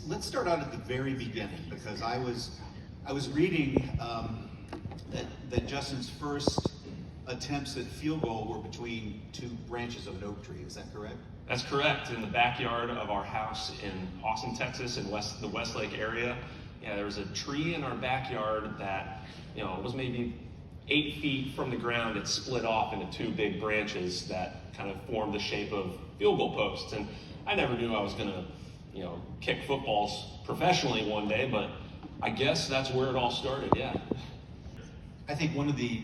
let's start out at the very beginning, because I was reading that Justin's first attempts at field goal were between two branches of an oak tree. Is that correct? That's correct. In the backyard of our house in Austin, Texas, in the Westlake area, yeah, there was a tree in our backyard that, was maybe 8 feet from the ground. It split off into two big branches that kind of formed the shape of field goal posts. And I never knew I was going to, kick footballs professionally one day, but I guess that's where it all started. Yeah. I think one of the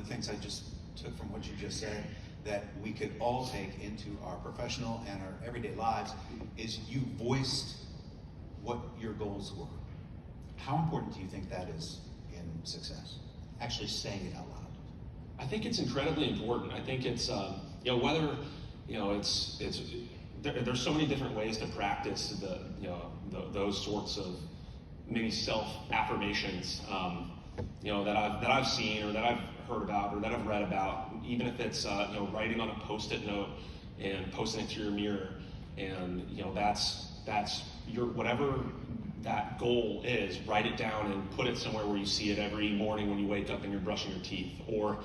things I just took from what you just said that we could all take into our professional and our everyday lives is you voiced what your goals were. How important do you think that is in success? Actually saying it out loud. I think it's incredibly important. I think it's, whether, there's so many different ways to practice those sorts of maybe self-affirmations, that I've seen or that I've heard about or that I've read about, even if it's, writing on a Post-it note and posting it to your mirror, and, that's your, whatever that goal is, write it down and put it somewhere where you see it every morning when you wake up and you're brushing your teeth, or,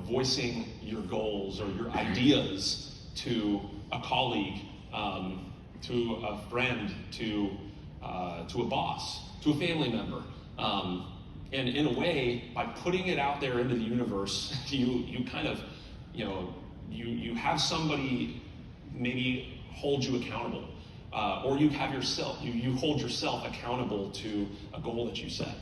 voicing your goals or your ideas to a colleague, to a friend, to a boss, to a family member. And in a way, by putting it out there into the universe, you kind of, you have somebody maybe hold you accountable, or you have yourself, you hold yourself accountable to a goal that you set.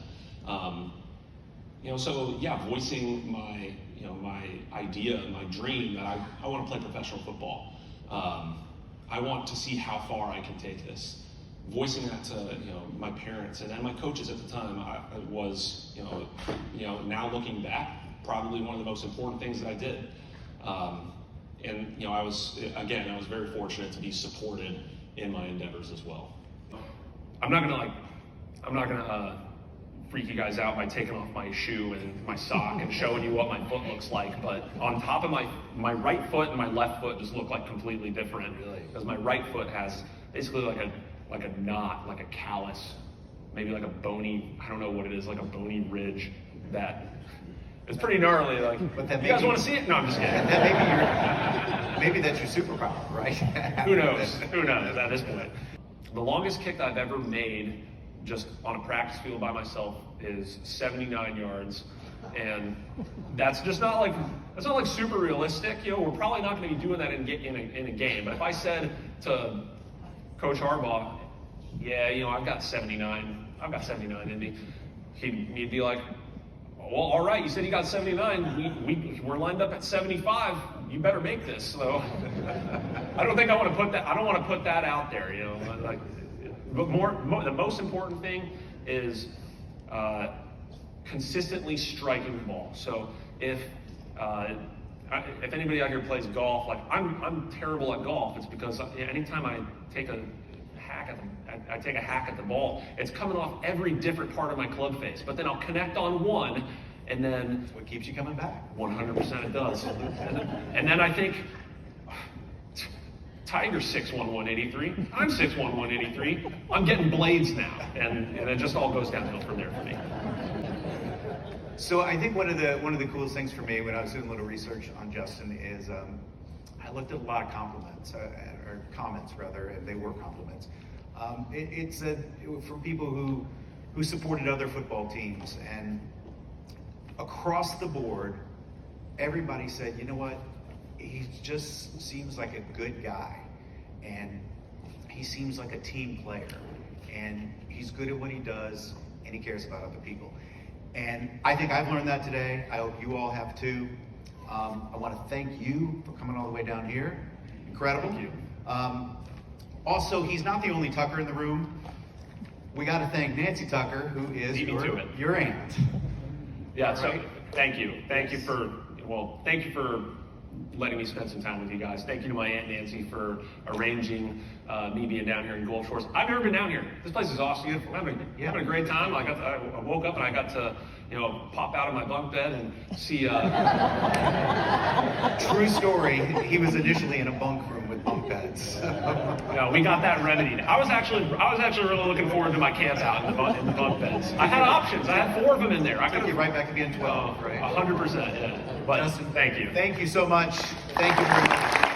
So yeah, voicing my, my idea, my dream that I want to play professional football. I want to see how far I can take this. Voicing that to my parents and then my coaches at the time, I was now looking back, probably one of the most important things that I did. And I was very fortunate to be supported in my endeavors as well. I'm not gonna freak you guys out by taking off my shoe and my sock and showing you what my foot looks like, but on top of my right foot and my left foot just look like completely different, because my right foot has basically like a knot, like a callus, maybe like a bony, I don't know what it is, like a bony ridge that it's pretty gnarly. But that you guys want to see it? No, I'm just kidding. Maybe that's your superpower, right? Who knows? Who knows at this point? The longest kick I've ever made just on a practice field by myself is 79 yards. And that's just not like super realistic. We're probably not going to be doing that in a game. But if I said to Coach Harbaugh, yeah, I've got 79 in me, he'd be like, well, all right, you said you got 79. We're lined up at 75. You better make this. So I don't want to put that out there, But the most important thing is consistently striking the ball. So if anybody out here plays golf, I'm terrible at golf. It's because anytime I take a hack at the ball, it's coming off every different part of my club face. But then I'll connect on one, and then what keeps you coming back? 100% it does. And then I think, Tiger's 6'1", 183. I'm 6'1", 183. I'm getting blades now, and it just all goes downhill from there for me. So I think one of the coolest things for me when I was doing a little research on Justin is I looked at a lot of compliments or comments rather, and they were compliments. It's from people who supported other football teams, and across the board, everybody said, you know what? He just seems like a good guy, and he seems like a team player, and he's good at what he does, and he cares about other people. And I think I've learned that today. I hope you all have too. I want to thank you for coming all the way down here. Incredible. Thank you. Also, he's not the only Tucker in the room. We got to thank Nancy Tucker, who is your aunt. Yeah, so thank you. Thank you for letting me spend some time with you guys. Thank you to my Aunt Nancy for arranging me being down here in Gulf Shores. I've never been down here. This place is awesome. Beautiful. I'm having a great time. I woke up and I got to pop out of my bunk bed and see. True story. He was initially in a bunk room with bunk beds. beds. No, we got that remedied. I was actually really looking forward to my camp out in the bunk beds. I had options. I had 4 of them in there. I Took could you have right back to being 12, right? 100%. Yeah. But Justin, thank you. Thank you so much. Thank you very much.